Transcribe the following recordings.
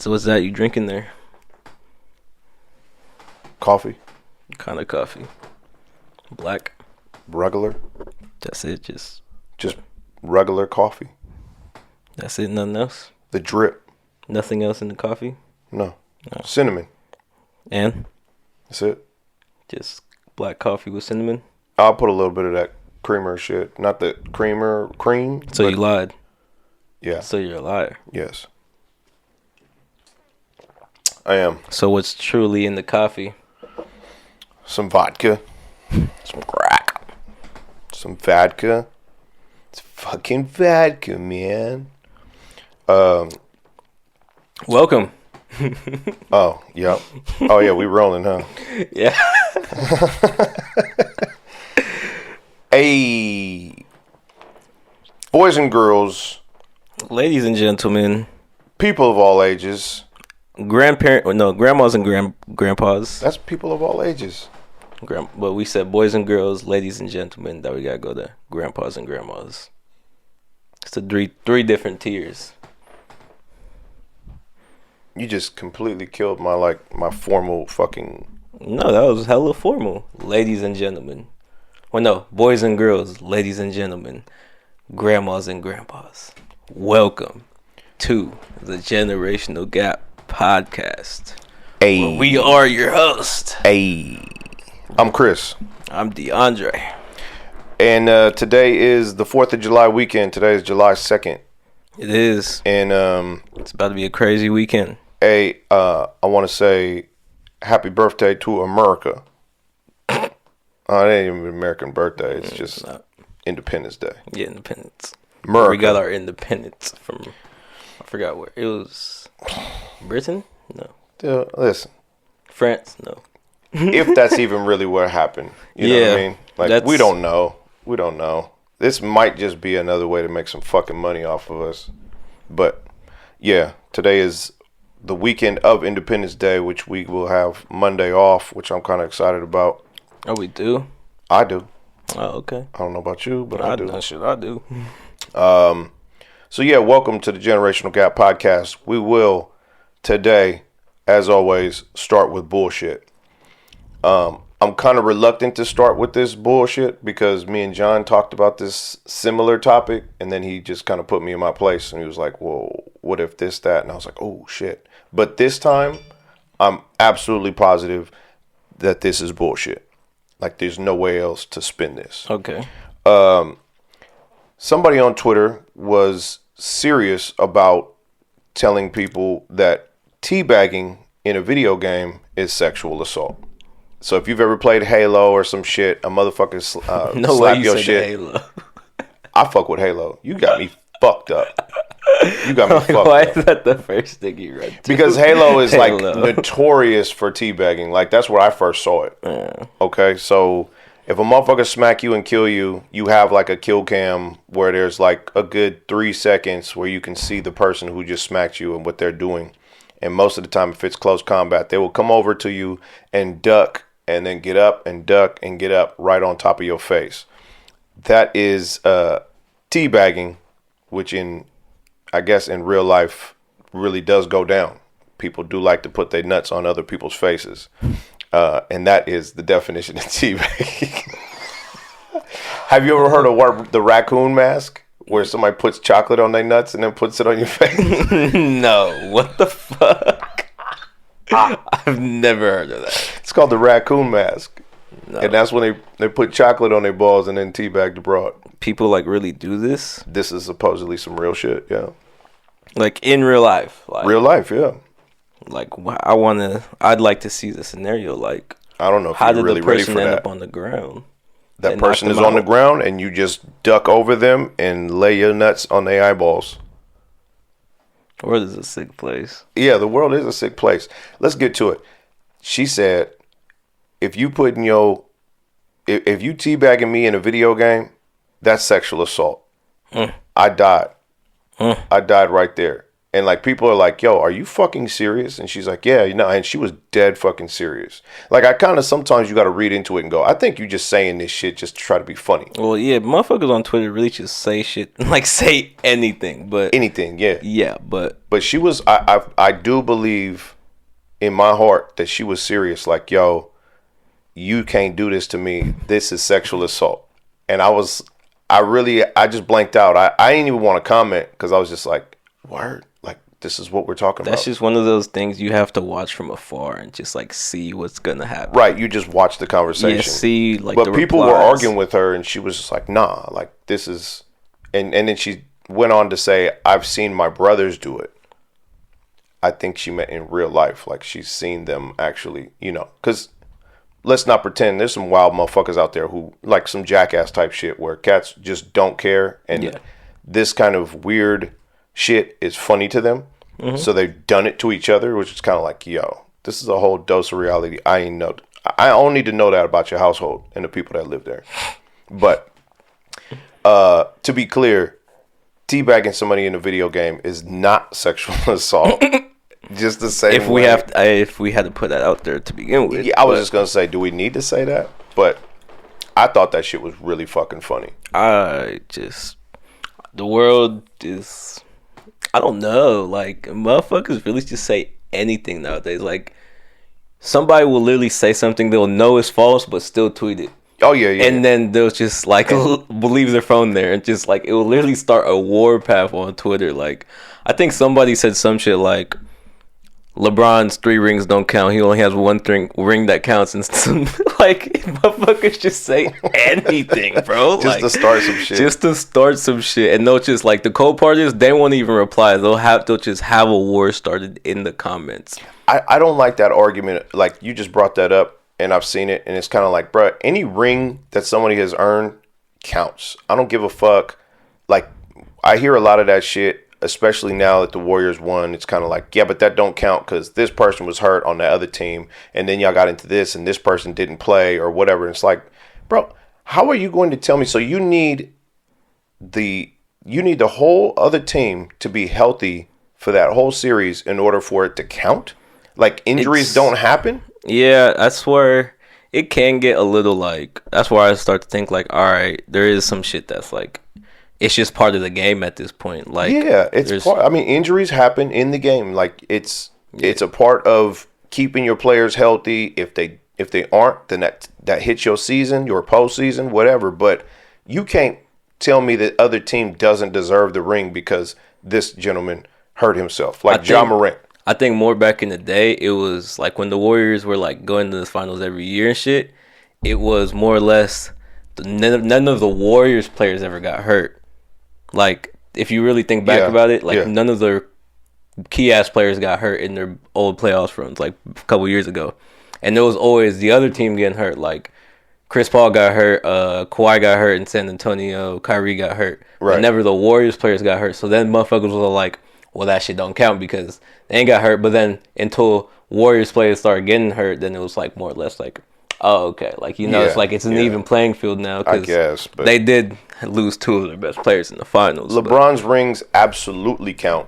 What's that you drinking there? Coffee. What kind of coffee? Black. Regular. That's it. Just regular coffee. That's it. Nothing else. The drip. Nothing else in the coffee. No. Cinnamon. And that's it. Just black coffee with cinnamon. I'll put a little bit of that creamer shit. Not the cream. So you lied. Yeah. So you're a liar. Yes. I am. So what's truly in the coffee? Some vodka. Some crack. Some vodka. It's fucking vodka, man. Welcome. Oh, yep. Oh, yeah, we rolling, huh? Yeah. Hey. Boys and girls. Ladies and gentlemen. People of all ages. Grandmas and grandpas. That's people of all ages. But we said boys and girls, ladies and gentlemen. That we gotta go there. Grandpas and grandmas. It's the three different tiers. You just completely killed my formal fucking. No, that was hella formal. Ladies and gentlemen. Well, no, boys and girls, ladies and gentlemen, grandmas and grandpas. Welcome to the Generational Gap Podcast. Hey, we are your host. Hey, I'm Chris. I'm DeAndre. And today is the 4th of July weekend. Today is July 2nd. It is. And it's about to be a crazy weekend. Hey, I want to say happy birthday to America. It ain't even an American birthday. It's just Independence Day. Yeah, Independence. America. We got our independence from, I forgot where. It was Britain? No. Listen. France? No. If that's even really what happened. You know what I mean? Like, we don't know. We don't know. This might just be another way to make some fucking money off of us. But, yeah, today is the weekend of Independence Day, which we will have Monday off, which I'm kind of excited about. Oh, we do? I do. Oh, okay. I don't know about you, but I do. That shit I do. So, yeah, welcome to the Generational Gap Podcast. We will, today, as always, start with bullshit. I'm kind of reluctant to start with this bullshit because me and John talked about this similar topic, and then he just kind of put me in my place, and he was like, whoa, what if this, that? And I was like, oh, shit. But this time, I'm absolutely positive that this is bullshit. Like, there's no way else to spin this. Okay. Somebody on Twitter was serious about telling people that teabagging in a video game is sexual assault. So if you've ever played Halo or some shit, a motherfucker no slap way you your said shit. Halo. I fuck with Halo. You got me fucked up. You got me fucked Why up. is that the first thing you read? Because Halo is like notorious for teabagging. Like, that's where I first saw it. Yeah. Okay, so if a motherfucker smack you and kill you, you have like a kill cam where there's like a good 3 seconds where you can see the person who just smacked you and what they're doing. And most of the time, if it's close combat, they will come over to you and duck and then get up and duck and get up right on top of your face. That is teabagging, which I guess in real life really does go down. People do like to put their nuts on other people's faces. And that is the definition of teabagging. Have you ever heard of the raccoon mask? Where somebody puts chocolate on their nuts and then puts it on your face? No, what the fuck? I've never heard of that. It's called the raccoon mask. No. And that's when they put chocolate on their balls and then teabag the broad. People like really do this? This is supposedly some real shit, yeah. Like in real life? Like, real life, yeah. Like, I'd like to see the scenario. Like, I don't know if how you're really did the ready person for end that. up on the ground? That person is on the ground and you just duck over them and lay your nuts on their eyeballs. The world is a sick place. Yeah, the world is a sick place. Let's get to it. She said, if you teabagging me in a video game, that's sexual assault. I died. I died right there. And like people are like, yo, are you fucking serious? And she's like, yeah, and she was dead fucking serious. Like I kind of sometimes you got to read into it and go, I think you just saying this shit just to try to be funny. Well, yeah, motherfuckers on Twitter really just say shit, like say anything, but anything, yeah. Yeah, but she was, I do believe in my heart that she was serious. Like, yo, you can't do this to me. This is sexual assault. And I just blanked out. I didn't even want to comment because I was just like, word. Like, this is what we're talking about. That's just one of those things you have to watch from afar and just like see what's gonna happen. Right, you just watch the conversation. Yeah, see, like, but the people replies. were arguing with her, and she was just like, "Nah, like this is," and then she went on to say, "I've seen my brothers do it." I think she meant in real life, like she's seen them actually, because let's not pretend there's some wild motherfuckers out there who like some jackass type shit where cats just don't care, and this kind of weird shit is funny to them. Mm-hmm. So they've done it to each other, which is kind of like, yo, this is a whole dose of reality. I don't need to know that about your household and the people that live there. But to be clear, teabagging somebody in a video game is not sexual assault. Just the same if we if we had to put that out there to begin with. Yeah, I was just gonna say, do we need to say that? But I thought that shit was really fucking funny. The world is, I don't know, like motherfuckers really just say anything nowadays. Like somebody will literally say something they'll know is false but still tweet it. Oh yeah. And then they'll just like leave their phone there and just like it will literally start a warpath on Twitter. Like I think somebody said some shit like LeBron's 3 rings don't count. He only has one ring that counts. And some, like, motherfuckers just say anything, bro. Just to start some shit. Just to start some shit. And they'll just, like, the cold part is they won't even reply. They'll just have a war started in the comments. I don't like that argument. Like, you just brought that up, and I've seen it. And it's kind of like, bro, any ring that somebody has earned counts. I don't give a fuck. Like, I hear a lot of that shit. Especially now that the Warriors won, it's kind of like, yeah, but that don't count because this person was hurt on the other team, and then y'all got into this, and this person didn't play or whatever. And it's like, bro, how are you going to tell me? So you need the whole other team to be healthy for that whole series in order for it to count? Like injuries don't happen? Yeah, that's where it can get a little like. That's where I start to think like, all right, there is some shit that's like. It's just part of the game at this point. Like, yeah, it's part. I mean, injuries happen in the game. Like, it's a part of keeping your players healthy. If they aren't, then that hits your season, your postseason, whatever. But you can't tell me that other team doesn't deserve the ring because this gentleman hurt himself, like Ja Morant. I think more back in the day, it was like when the Warriors were like going to the finals every year and shit. It was more or less none of the Warriors players ever got hurt. Like, if you really think back about it, like, none of their key-ass players got hurt in their old playoffs runs, like, a couple years ago. And there was always the other team getting hurt. Like, Chris Paul got hurt, Kawhi got hurt in San Antonio, Kyrie got hurt. Right. But never the Warriors players got hurt. So then motherfuckers were like, well, that shit don't count because they ain't got hurt. But then until Warriors players started getting hurt, then it was, like, more or less like, oh, okay. Like, it's like it's an even playing field now. I guess. But they did lose 2 of their best players in the finals. LeBron's rings absolutely count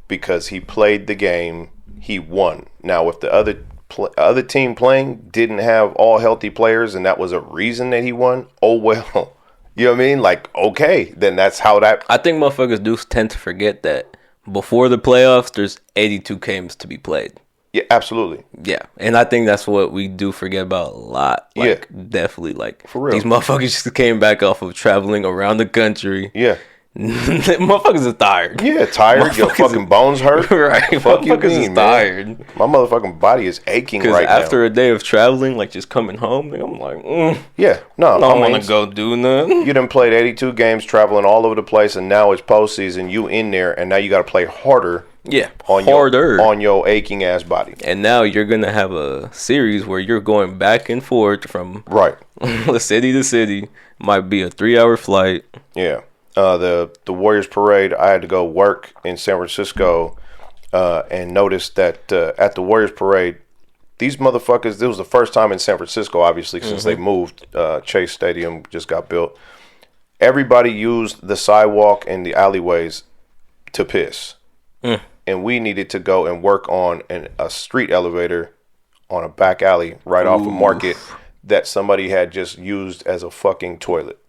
because he played the game. He won. Now, if the other team playing didn't have all healthy players and that was a reason that he won, oh, well. You know what I mean? Like, okay, then that's how that... I think motherfuckers do tend to forget that before the playoffs, there's 82 games to be played. Yeah, absolutely. Yeah, and I think that's what we do forget about a lot. Like, definitely. Like, for real. These motherfuckers just came back off of traveling around the country. Yeah. Motherfuckers are tired. Yeah, tired. Your fucking bones hurt. Right. Fuck you motherfuckers mean, is tired. Man. My motherfucking body is aching right now. Because after a day of traveling, like just coming home, I'm like, yeah, no. I don't want to go do nothing. You done played 82 games traveling all over the place, and now it's postseason. You in there, and now you got to play harder. Yeah, on your aching ass body. And now you're gonna have a series where you're going back and forth from city to city. Might be a 3-hour flight. Yeah. The Warriors parade. I had to go work in San Francisco, and noticed that at the Warriors parade, these motherfuckers. This was the first time in San Francisco, obviously, since they moved. Chase Stadium just got built. Everybody used the sidewalk and the alleyways to piss. and we needed to go and work on a street elevator on a back alley right off of Market that somebody had just used as a fucking toilet.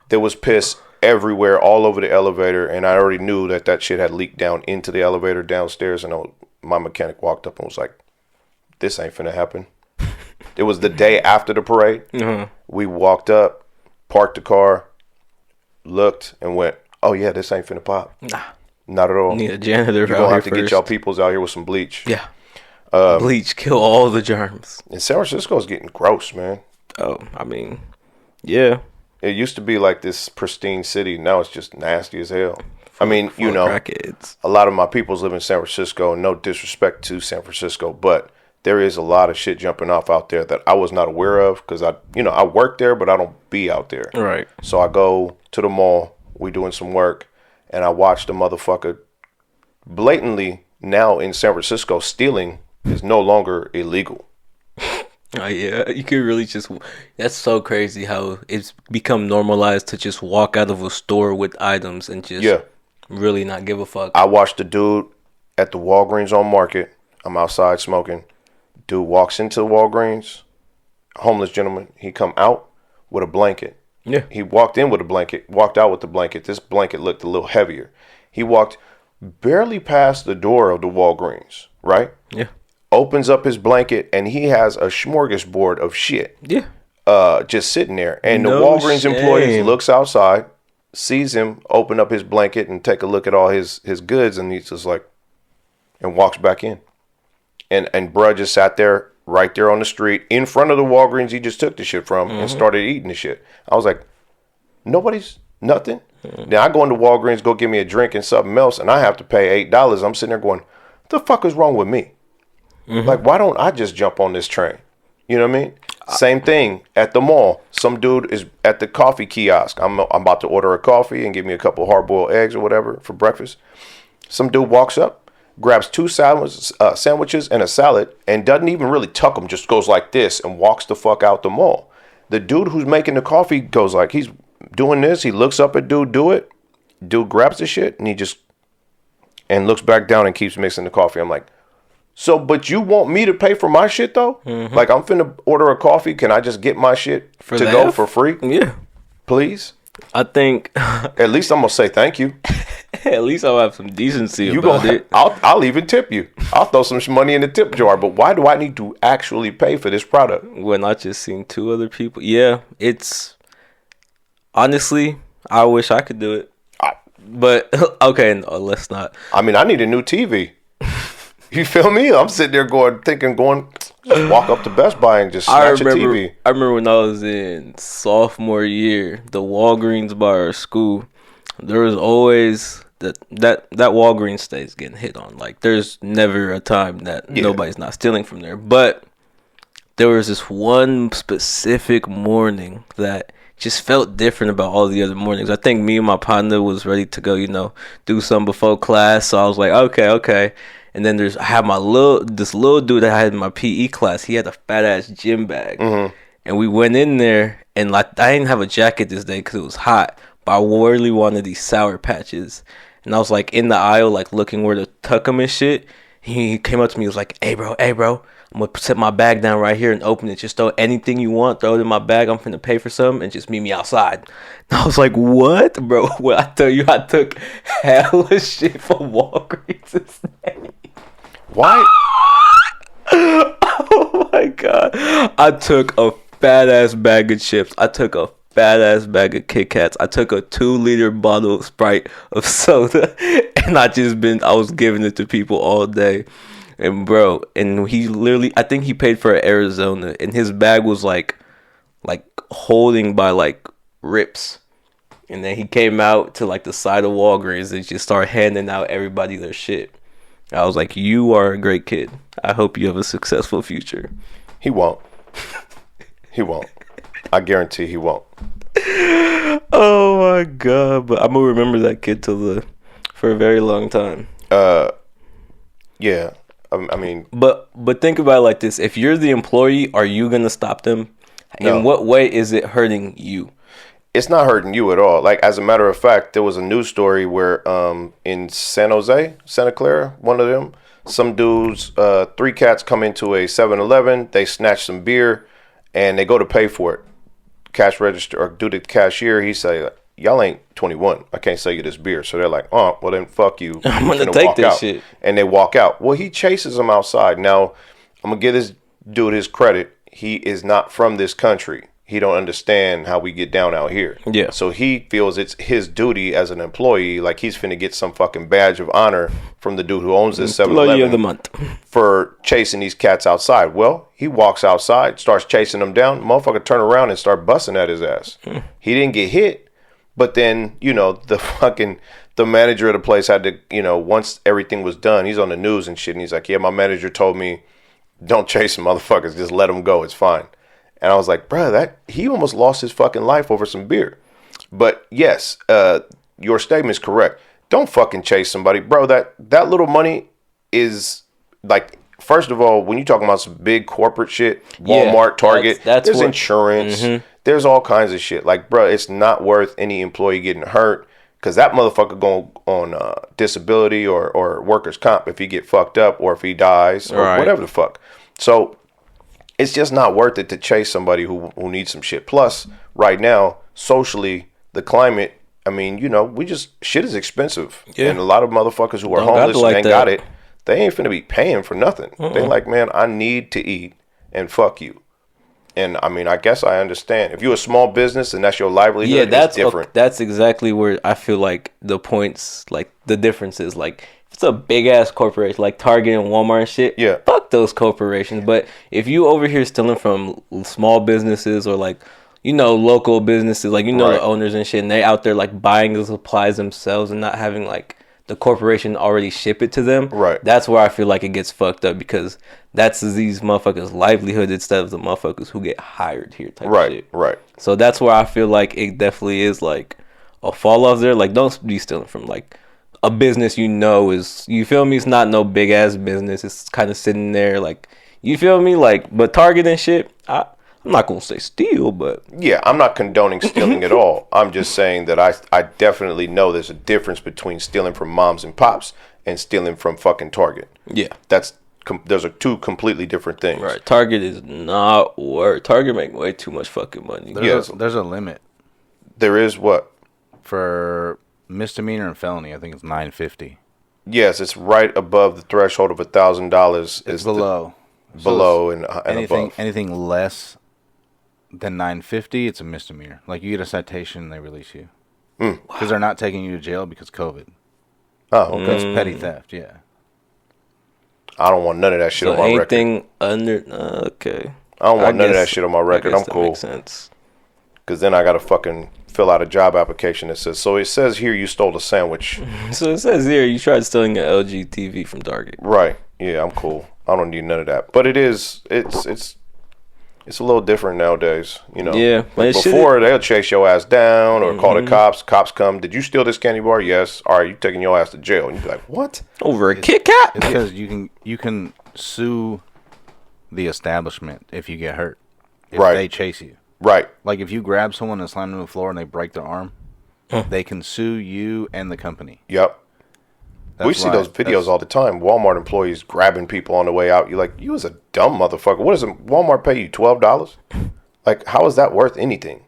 There was piss everywhere, all over the elevator, and I already knew that shit had leaked down into the elevator downstairs, and my mechanic walked up and was like, this ain't finna happen. It was the day after the parade. Mm-hmm. We walked up, parked the car, looked, and went, oh yeah, this ain't finna pop. Nah. Not at all. Need a janitor. You're going to have to get y'all peoples out here with some bleach. Yeah. Bleach, kill all the germs. And San Francisco's getting gross, man. Oh, I mean, yeah. It used to be like this pristine city. Now it's just nasty as hell. I mean, you know, crackheads. A lot of my peoples live in San Francisco. No disrespect to San Francisco, but there is a lot of shit jumping off out there that I was not aware of because I work there, but I don't be out there. Right. So I go to the mall. We doing some work, and I watch the motherfucker blatantly now in San Francisco stealing is no longer illegal. Oh yeah, you could really that's so crazy how it's become normalized to just walk out of a store with items and just really not give a fuck. I watched the dude at the Walgreens on Market. I'm outside smoking. Dude walks into the Walgreens, homeless gentleman. He come out with a blanket. Yeah. He walked in with a blanket, walked out with the blanket. This blanket looked a little heavier. He walked barely past the door of the Walgreens, right? Yeah. Opens up his blanket, and he has a smorgasbord of shit. Yeah. Just sitting there. And the Walgreens employee looks outside, sees him open up his blanket and take a look at all his goods, and he's just like, and walks back in. And bruh just sat there right there on the street in front of the Walgreens he just took the shit from and started eating the shit. I was like, nothing. Now I go into Walgreens, go get me a drink and something else, and I have to pay $8. I'm sitting there going, what the fuck is wrong with me? Like, why don't I just jump on this train? You know what I mean? Same thing at the mall. Some dude is at the coffee kiosk. I'm about to order a coffee and give me a couple hard-boiled eggs or whatever for breakfast. Some dude walks up, grabs 2 sandwiches and a salad, and doesn't even really tuck them, just goes like this and walks the fuck out the mall. The dude who's making the coffee goes like, he's doing this. He looks up at dude do it. Dude grabs the shit and he just, and looks back down and keeps mixing the coffee. I'm like, so, but you want me to pay for my shit though? Like, I'm finna order a coffee. Can I just get my shit to go for free? Yeah. Please? I think. At least I'm gonna say thank you. At least I'll have some decency about it. I'll even tip you. I'll throw some money in the tip jar. But why do I need to actually pay for this product? When I just seen 2 other people. Yeah, it's. Honestly, I wish I could do it. But, okay, no, let's not. I mean, I need a new TV. You feel me? I'm sitting there just walk up to Best Buy and just snatch a TV. I remember when I was in sophomore year, the Walgreens by our school, there was always that Walgreens stays getting hit on. Like, there's never a time that nobody's not stealing from there. But there was this one specific morning that just felt different about all the other mornings. I think me and my partner was ready to go, do something before class. So I was like, okay. And then I had this little dude that I had in my PE class. He had a fat ass gym bag, and we went in there. And like, I didn't have a jacket this day because it was hot, but I really wanted these Sour Patches. And I was like in the aisle, like looking where to tuck them and shit. He came up to me, he was like, "Hey bro, I'm gonna set my bag down right here and open it. Just throw anything you want, throw it in my bag. I'm finna pay for something and just meet me outside." And I was like, "What, bro?" Well, I tell you, I took hella shit from Walgreens this day. Why? Oh my god! I took a fat ass bag of chips. I took a fat ass bag of Kit Kats. I took a 2-liter bottle of Sprite of soda, and I was giving it to people all day. And bro, and he literally, I think he paid for Arizona, and his bag was like holding by like rips. And then he came out to like the side of Walgreens and just started handing out everybody their shit. I was like, "You are a great kid. I hope you have a successful future." He won't. He won't. I guarantee he won't. Oh my god! But I'm gonna remember that kid for a very long time. Yeah. I mean, but think about it like this: if you're the employee, are you gonna stop them? No. In what way is it hurting you? it's not hurting you at all. Like, as a matter of fact, there was a news story where in San Jose, Santa Clara, one of them, some dudes, 3 cats come into a 7-Eleven, they snatch some beer, and they go to pay for it. Cash register, or do the cashier, he say, y'all ain't 21. I can't sell you this beer. So they're like, oh, well then fuck you. I'm gonna take this shit. And they walk out. Well, he chases them outside. Now, I'm gonna give this dude his credit. He is not from this country. He don't understand how we get down out here. Yeah. So he feels it's his duty as an employee, like he's finna get some fucking badge of honor from the dude who owns this 7-Eleven. Employee of the month. For chasing these cats outside. Well, he walks outside, starts chasing them down. Motherfucker turn around and start busting at his ass. He didn't get hit, but then, the manager of the place had to, once everything was done, he's on the news and shit, and he's like, yeah, my manager told me, don't chase them motherfuckers, just let them go, it's fine. And I was like, bruh, he almost lost his fucking life over some beer. But yes, your statement's correct. Don't fucking chase somebody. Bro, that little money is like, first of all, when you're talking about some big corporate shit, Walmart, Target, there's insurance, there's all kinds of shit. Like, bro, it's not worth any employee getting hurt, because that motherfucker going on disability or workers' comp if he get fucked up or if he dies or whatever the fuck. So it's just not worth it to chase somebody who needs some shit. Plus, right now, socially, the climate, I mean, shit is expensive. Yeah. And a lot of motherfuckers who are homeless and ain't got it, they ain't finna be paying for nothing. They like, man, I need to eat, and fuck you. And I mean, I guess I understand. If you're a small business and that's your livelihood, it's different. That's exactly where I feel like the points, like the difference is. Like, if it's a big ass corporation like Target and Walmart and shit, fuck those corporations. But if you over here stealing from small businesses or like, local businesses, like, the owners and shit, and they out there like buying the supplies themselves and not having like the corporation already ship it to them, that's where I feel like it gets fucked up, because that's these motherfuckers' livelihood instead of the motherfuckers who get hired here type shit. Right. So that's where I feel like it definitely is like a fall off there. Like, don't be stealing from like a business is, you feel me? It's not no big ass business. It's kind of sitting there like, you feel me? Like, but Target and shit, I'm not going to say steal, but... Yeah, I'm not condoning stealing at all. I'm just saying that I definitely know there's a difference between stealing from moms and pops and stealing from fucking Target. Yeah. Those are two completely different things. Right. Target is not worth... Target make way too much fucking money. There's a limit. There is what? For misdemeanor and felony, I think it's $950. Yes, it's right above the threshold of $1,000. It's below. And above. Anything less than $950, it's a misdemeanor. Like, you get a citation and they release you. Because they're not taking you to jail because COVID. Oh, okay. That's petty theft, yeah. I don't want none of that shit on my record. Anything under... okay. I don't want none of that shit on my record. I'm cool. Makes sense. Because then I got to fucking fill out a job application that says... So it says here you stole a sandwich. So it says here you tried stealing an LG TV from Target. Right. Yeah, I'm cool. I don't need none of that. But it's a little different nowadays, Yeah. Like before, they'll chase your ass down or call the cops. Cops come. Did you steal this candy bar? Yes. All right, you taking your ass to jail. And you'd be like, what? Over a Kit Kat? It's because you can sue the establishment if you get hurt. If they chase you. Right. Like, if you grab someone and slam them to the floor and they break their arm, they can sue you and the company. Yep. We see those videos all the time. Walmart employees grabbing people on the way out. You're like, you was a dumb motherfucker. What does Walmart pay you, $12? Like, how is that worth anything?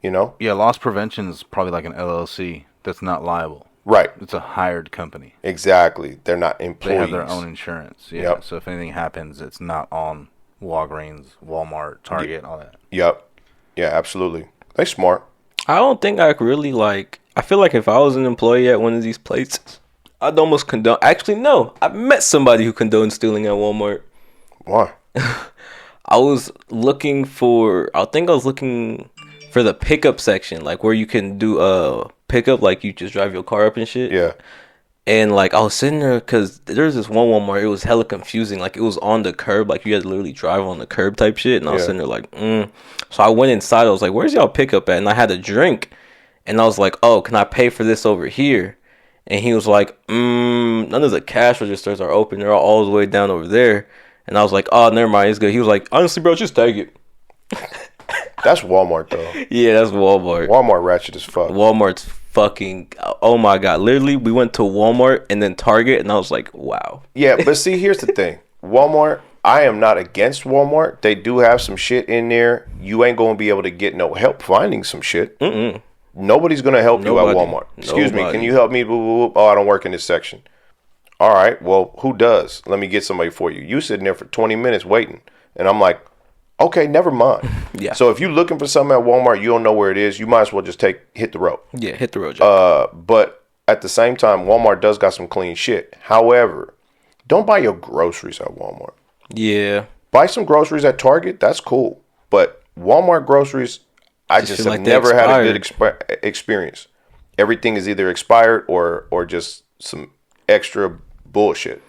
Yeah, loss prevention is probably like an LLC that's not liable. Right. It's a hired company. Exactly. They're not employees. They have their own insurance. Yeah. Yep. So if anything happens, it's not on Walgreens, Walmart, Target, all that. Yep. Yeah, absolutely. They smart. I don't think I really I feel like if I was an employee at one of these places, I'd almost condone... Actually, no. I met somebody who condoned stealing at Walmart. Why? I was looking for the pickup section, like where you can do pickup, like you just drive your car up and shit. Yeah. And like I was sitting there because there's this one Walmart, it was hella confusing. Like it was on the curb, like you had to literally drive on the curb type shit. And I was sitting there like, So I went inside. I was like, "Where's y'all pickup at?" And I had a drink, and I was like, "Oh, can I pay for this over here?" And he was like, none of the cash registers are open. They're all the way down over there. And I was like, oh, never mind. It's good. He was like, honestly, bro, just take it. That's Walmart though. Yeah, that's Walmart. Walmart ratchet as fuck. Walmart's fucking. Oh my god! Literally, we went to Walmart and then Target, and I was like, wow. Yeah, but see, here's the thing. Walmart, I am not against Walmart. They do have some shit in there. You ain't going to be able to get no help finding some shit. Nobody's going to help you at Walmart. Excuse me, can you help me? Oh, I don't work in this section. All right, well, who does? Let me get somebody for you. You sitting there for 20 minutes waiting. And I'm like, okay, never mind. Yeah. So if you're looking for something at Walmart, you don't know where it is, you might as well just hit the road. Yeah, hit the road. Jack. But at the same time, Walmart does got some clean shit. However, don't buy your groceries at Walmart. Yeah. Buy some groceries at Target. That's cool. But Walmart groceries, I just feel have like they never had a good expired. experience. Everything is either expired or just some extra bullshit.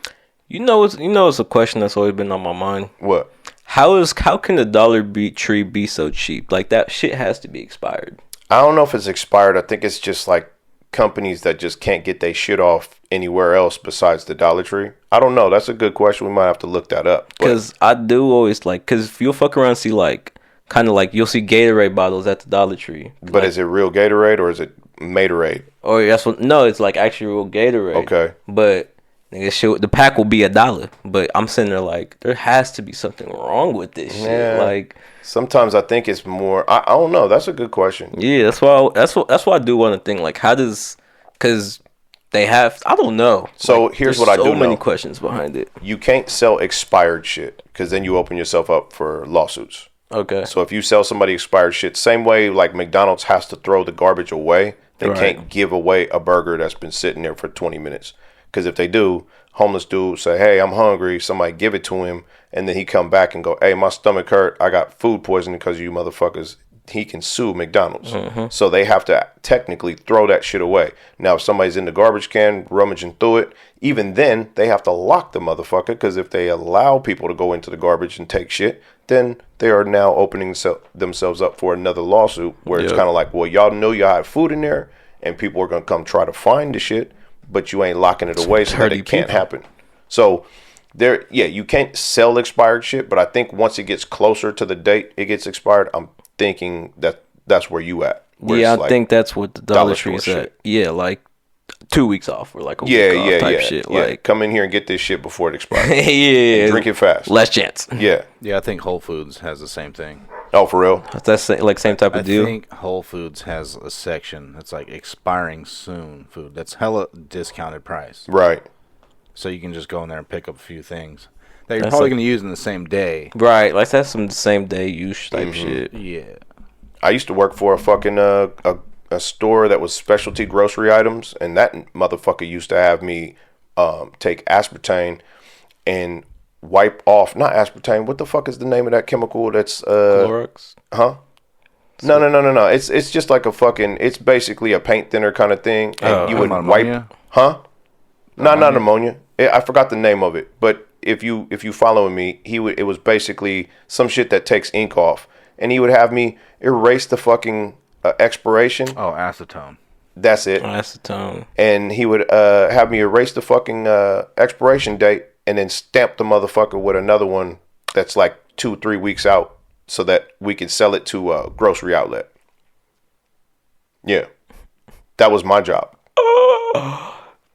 You know, it's a question that's always been on my mind. What? How can the Dollar Tree be so cheap? Like, that shit has to be expired. I don't know if it's expired. I think it's just like companies that just can't get their shit off anywhere else besides the Dollar Tree. I don't know. That's a good question. We might have to look that up. Because I do always because you'll fuck around and see kind of like you'll see Gatorade bottles at the Dollar Tree. But is it real Gatorade or is it Matorade? Or it's like actually real Gatorade. Okay. But nigga, the pack will be $1. But I'm sitting there like, there has to be something wrong with this shit. Yeah. Like, sometimes I think it's more. I don't know. That's a good question. yeah, that's why I do want to think like, because they have, I don't know. So like, here's what I do know. So many questions behind it. You can't sell expired shit because then you open yourself up for lawsuits. Okay. So if you sell somebody expired shit, same way like McDonald's has to throw the garbage away, they can't give away a burger that's been sitting there for 20 minutes. Because if they do, homeless dude say, hey, I'm hungry. Somebody give it to him. And then he come back and go, hey, my stomach hurt. I got food poisoning because of you motherfuckers. He can sue McDonald's. So they have to technically throw that shit away. Now, if somebody's in the garbage can rummaging through it, even then, they have to lock the motherfucker because if they allow people to go into the garbage and take shit, then they are now opening themselves up for another lawsuit where it's kind of like, well, y'all know y'all have food in there and people are going to come try to find the shit, but you ain't locking it away so that it can't happen. So you can't sell expired shit, but I think once it gets closer to the date it gets expired, I'm thinking that's where you at. Yeah, I think that's what the Dollar Tree is at. Yeah, like 2 weeks off or like a week off type shit. Yeah. Like, come in here and get this shit before it expires. yeah, Drink it fast. Last chance. Yeah. Yeah, I think Whole Foods has the same thing. Oh, for real? That's like same type of deal. I think Whole Foods has a section that's like expiring soon food. That's hella discounted price. Right. So you can just go in there and pick up a few things that you're probably going to use in the same day. Right, like that's some same day use type shit. Yeah. I used to work for a fucking a store that was specialty grocery items, and that motherfucker used to have me take aspartame and wipe off, not aspartame, what the fuck is the name of that chemical that's Clorox? Huh? No. It's just like a fucking, it's basically a paint thinner kind of thing, and you would ammonia? wipe, huh? No, not ammonia. I forgot the name of it, but if you following me, it was basically some shit that takes ink off, and he would have me erase the fucking expiration. Oh, acetone. That's it. Acetone. And he would have me erase the fucking expiration date and then stamp the motherfucker with another one that's like 2-3 weeks out so that we could sell it to a grocery outlet. Yeah. That was my job.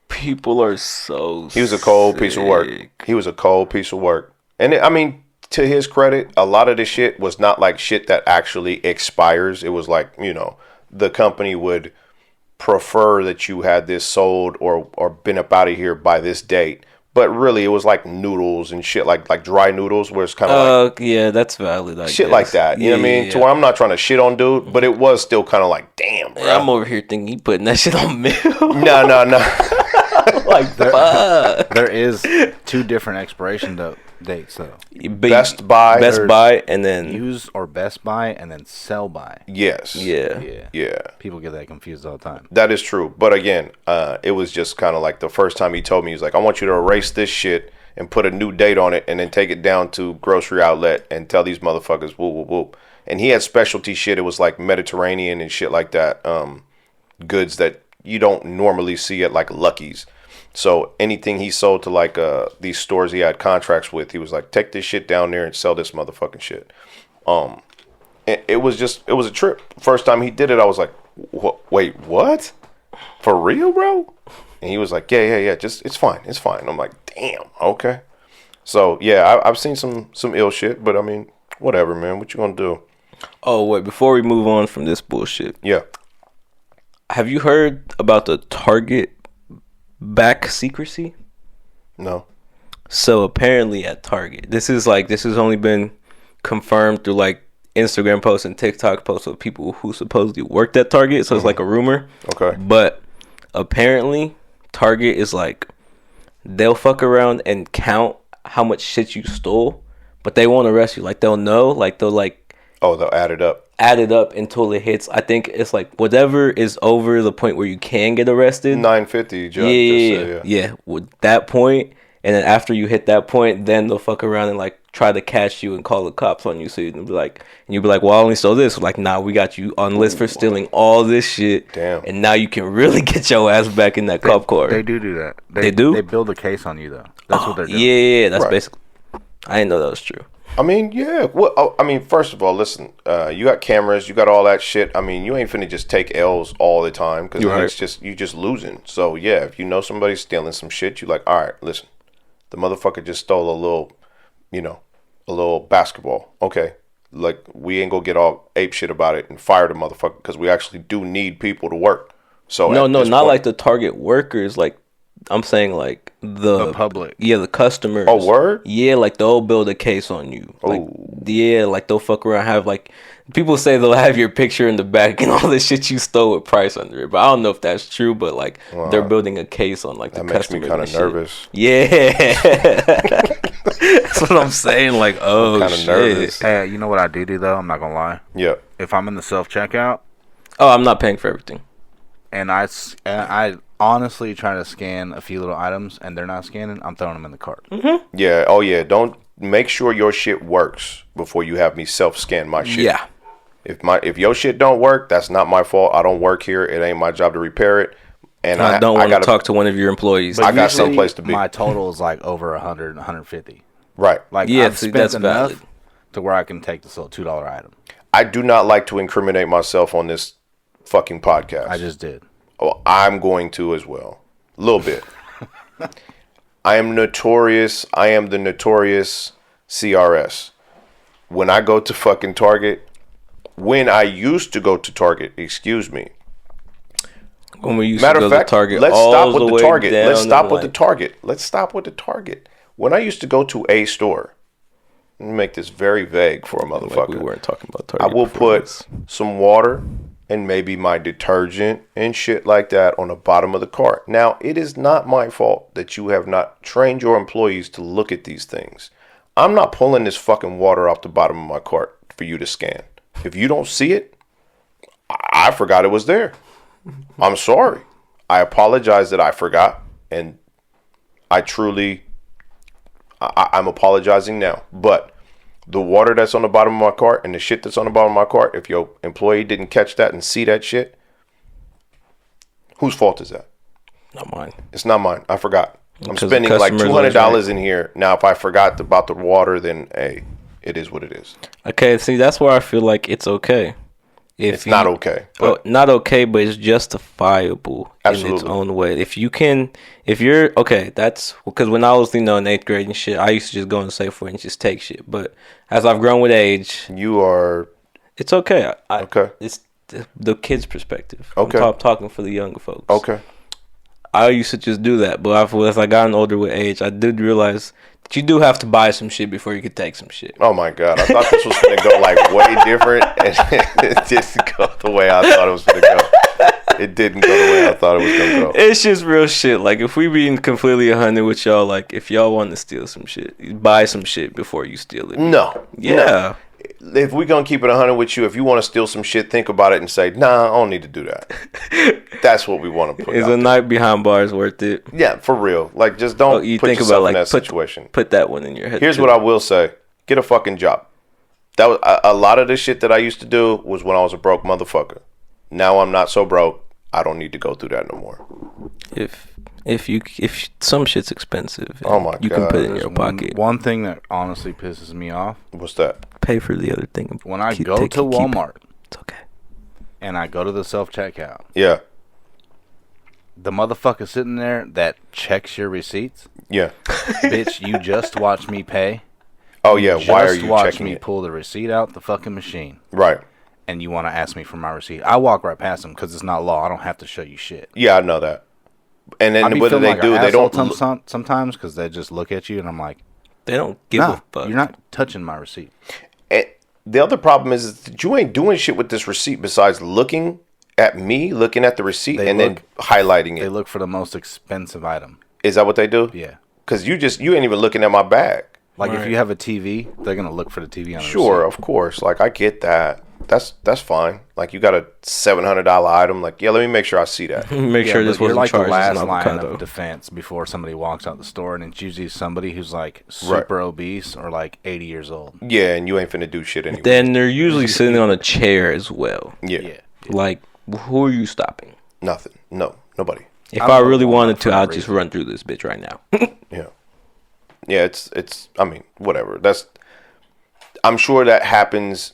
People are so He was a cold piece of work. He was a cold piece of work. And I mean, to his credit, a lot of this shit was not like shit that actually expires. It was like, the company would prefer that you had this sold or been up out of here by this date. But really, it was like noodles and shit, like dry noodles, where it's kind of like... yeah, that's valid. I shit guess. like that. You know what I mean? Yeah. To where I'm not trying to shit on dude, but it was still kind of like, damn, bro. I'm over here thinking he putting that shit on milk. No. Like, fuck. There is 2 different expiration dates, though. Best Buy, and then... Use or Best Buy, and then Sell By. Yes. Yeah. People get that confused all the time. That is true. But again, it was just kind of like the first time he told me, he was like, I want you to erase this shit and put a new date on it and then take it down to grocery outlet and tell these motherfuckers, whoop, whoop, whoop. And he had specialty shit. It was like Mediterranean and shit like that. Goods that you don't normally see at like Lucky's. So anything he sold to like these stores he had contracts with, he was like, take this shit down there and sell this motherfucking shit. it was a trip. First time he did it, I was like, wait, what? For real, bro? And he was like, yeah. Just it's fine. I'm like, damn, okay. So yeah, I've seen some ill shit, but I mean, whatever, man. What you gonna do? Oh wait, before we move on from this bullshit, Yeah. have you heard about the Target back secrecy? No. So apparently at Target, this has only been confirmed through like Instagram posts and TikTok posts of people who supposedly worked at Target. So it's like a rumor. Okay. But apparently Target is like, they'll fuck around and count how much shit you stole, but they won't arrest you. Like they'll know, like they'll like they'll add it up. Add it up until it hits. I think it's like whatever is over the point where you can get arrested. 950. Judge yeah. With that point, and then after you hit that point, then they'll fuck around and like try to catch you and call the cops on you. So you'll be like, well, I only stole this. Like, nah, we got you on list for stealing all this shit. Damn. And now you can really get your ass back in that cop car. They do that. They do? They build a case on you though. That's what they're doing. Yeah. That's Right. basically. I didn't know that was true. I mean, yeah. Well, I mean, first of all, listen. You got cameras. You got all that shit. I mean, you ain't finna just take L's all the time because Right. it's you just losing. So yeah, if you know somebody's stealing some shit, you like, all right, listen. The motherfucker just stole a little basketball. Okay, like we ain't gonna get all ape shit about it and fire the motherfucker because we actually do need people to work. So No, not like the Target workers. Like I'm saying, like the public. Yeah, the customers. Oh, word? Yeah, like they'll build a case on you. Like, yeah, like they'll fuck around, have like people say they'll have your picture in the back and all this shit you stole with price under it. But I don't know if that's true. But like they're building a case on like the that makes me customers. kind of nervous. Yeah, that's what I'm saying. Like, oh, kinda shit. nervous. Hey, you know what I do though? I'm not gonna lie. Yeah. If I'm in the self checkout Oh, I'm not paying for everything. and I honestly try to scan a few little items and they're not scanning, I'm throwing them in the cart. Yeah. Oh yeah. Don't make sure your shit works before you have me self scan my shit. Yeah. If your shit don't work, that's not my fault. I don't work here. It ain't my job to repair it. And I don't want to gotta talk to one of your employees. I got Usually, someplace to be. My total is like over 100, 150. Right. Like Yeah, I've see, spent that's enough valid. to where I can take this little $2 item. I do not like to incriminate myself on this fucking podcast. I just did. Oh, I'm going to as well. A little bit. I am notorious. I am the notorious CRS. When I go to fucking Target, when I used to go to Target, excuse me. When we used Matter to of go fact, to Target, let's all stop with the the way Target. down Let's to, stop with the like- Target. Let's stop with the Target. When I used to go to a store, let me make this very vague for a motherfucker. Like we weren't talking about Target. I will before put this. some water and maybe my detergent and shit like that on the bottom of the cart. Now, it is not my fault that you have not trained your employees to look at these things. I'm not pulling this fucking water off the bottom of my cart for you to scan. If you don't see it, I forgot it was there. I'm sorry. I apologize that I forgot, and I truly, I'm apologizing now. But the water that's on the bottom of my cart and the shit that's on the bottom of my cart, if your employee didn't catch that and see that shit, whose fault is that? Not mine. It's not mine. I forgot. I'm Because the spending like customer's always $200 in here. Now, if I forgot about the water, then hey, it is what it is. Okay, see, that's where I feel like it's okay. If It's not okay, Well, but- not okay, but it's justifiable in its Absolutely. own way. If you're okay, that's because when I was in 8th grade and shit, I used to just go in Safeway and just take shit. But as I've grown with age, You are it's okay. Okay. It's the kid's perspective. Okay. I'm talking for the younger folks. okay. I used to just do that, but as I gotten older with age, I did realize that you do have to buy some shit before you could take some shit. Oh my god! I thought this was going to go like way different, and it didn't go the way I thought it was going to go. It didn't go the way I thought it was going to go. It's just real shit. Like, if we being completely 100 with y'all, like, if y'all want to steal some shit, you buy some shit before you steal it. No. Yeah. No. If we're going to keep it 100 with you, if you want to steal some shit, think about it and say, nah, I don't need to do that. That's what we want to put Is out a there. night behind bars worth it? Yeah, for real. Like, just don't You put think yourself about, in like, that situation. Put that one in your head. Here's too. what I will say. Get a fucking job. That was a lot of the shit that I used to do was when I was a broke motherfucker. Now I'm not so broke. I don't need to go through that no more. If If some shit's expensive, Oh my you can put it in There's your pocket. One thing that honestly pisses me off What's that? Pay for the other thing. when I Keep- go take to it, keep it. Walmart It's okay. and I go to the self checkout. Yeah. The motherfucker sitting there that checks your receipts, Yeah. bitch. You just watched me pay. Oh yeah. Why are Just you watch checking me it? pull the receipt out the fucking machine, Right. and you want to ask me for my receipt. I walk right past them because it's not law. I don't have to show you shit. Yeah, I know that. And I then be what do feeling they like do? an They asshole don't. sometimes because they just look at you, and I'm like, They don't give nah, a fuck. you're not touching my receipt. And the other problem is that you ain't doing shit with this receipt besides looking at me, looking at the receipt, They and look- then highlighting They it. look for the most expensive item. Is that what they do? Yeah. Because you ain't even looking at my bag. Like if Right. you have a TV, they're gonna look for the TV on the Sure, receipt. of course. Like I get that. That's fine. Like you got a $700 item. Like yeah, let me make sure I see that. Make Yeah, sure but this you're wasn't like the charged as last an line avocado. of defense before somebody walks out the store, and it's usually somebody who's like super obese or like 80 years old. Yeah, and you ain't finna do shit anyway. Then they're usually sitting on a chair as well. yeah, Like, who are you stopping? nothing. No, nobody. If I'm I going really Walmart wanted for to, no I'd just reason. run through this bitch right now. Yeah. Yeah, it's I mean, whatever. I'm sure that happens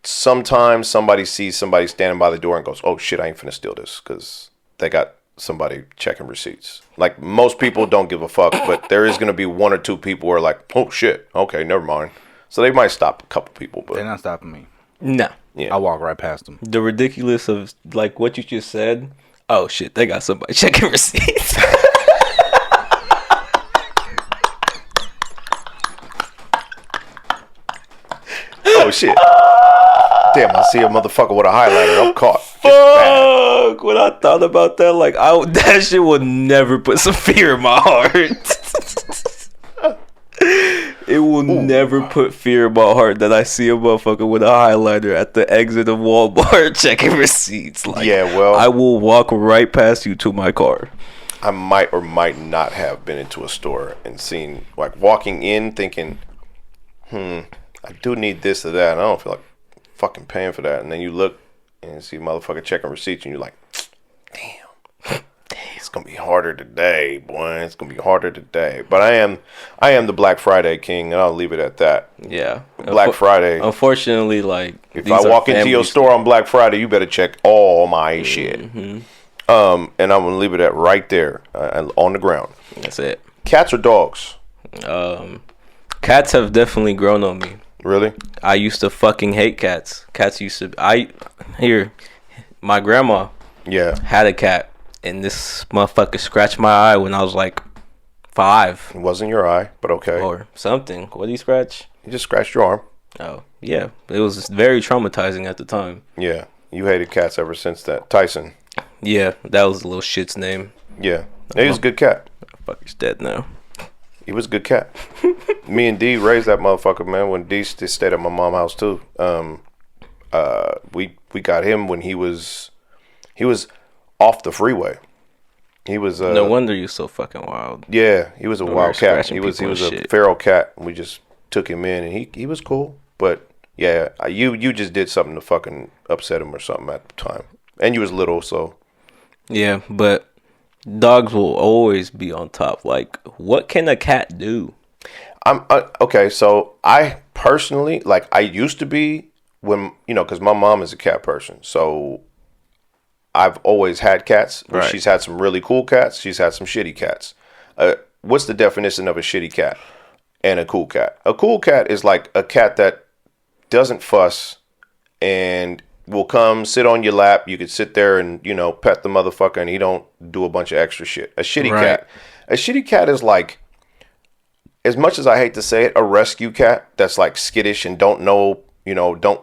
sometimes. Somebody sees somebody standing by the door and goes, "Oh shit, I ain't finna steal this," because they got somebody checking receipts. Like most people don't give a fuck, but there is gonna be one or two people who are like, "Oh shit, okay, never mind." So they might stop a couple people, They're but not stopping me. No. yeah, I walk right past them. The ridiculous of, like, what you just said. Oh, shit, they got somebody checking receipts. oh shit. Damn, I see a motherfucker with a highlighter. I'm caught. It's bad. Fuck. When I thought about that, like, that shit would never put some fear in my heart. It will never put fear in my heart that I see a motherfucker with a highlighter at the exit of Walmart checking receipts. Like, Yeah, well- I will walk right past you to my car. I might or might not have been into a store and seen, like, walking in thinking, I do need this or that, and I don't feel like fucking paying for that. And then you look and you see a motherfucker checking receipts, and you're like, damn, it's gonna be harder today, boy. It's gonna be harder today. But I am the Black Friday king, and I'll leave it at that. Yeah. Black Friday. Unfortunately, like, If these I are walk into your family store on Black Friday, you better check all my shit. And I'm gonna leave it at right there on the ground. That's it. Cats or dogs? Cats have definitely grown on me. Really? I used to fucking hate cats. Cats used to. My grandma Yeah. had a cat, and this motherfucker scratched my eye when I was like 5 It wasn't your eye, but okay. or something. What did he scratch? You just scratched your arm. Oh, yeah. It was very traumatizing at the time. Yeah. You hated cats ever since that. Tyson. Yeah, that was the little shit's name. Yeah. He was a good cat. Fucker's dead now. He was a good cat. Me and D raised that motherfucker, man. When D stayed at my mom's house too. We got him when he was off the freeway. He was No wonder you're so fucking wild. yeah, he was a wild cat. scratching He was people and a shit. feral cat. We just took him in, and he was cool. But yeah, you just did something to fucking upset him or something at the time, and you was little, so Yeah, but dogs will always be on top. Like, what can a cat do? I'm okay. So I personally, like, I used to be when because my mom is a cat person, so I've always had cats. Right. She's had some really cool cats. She's had some shitty cats. What's the definition of a shitty cat and a cool cat? A cool cat is like a cat that doesn't fuss and will come sit on your lap. You could sit there and pet the motherfucker, and he don't do a bunch of extra shit. A shitty cat is like, as much as I hate to say it, a rescue cat that's like skittish and don't know,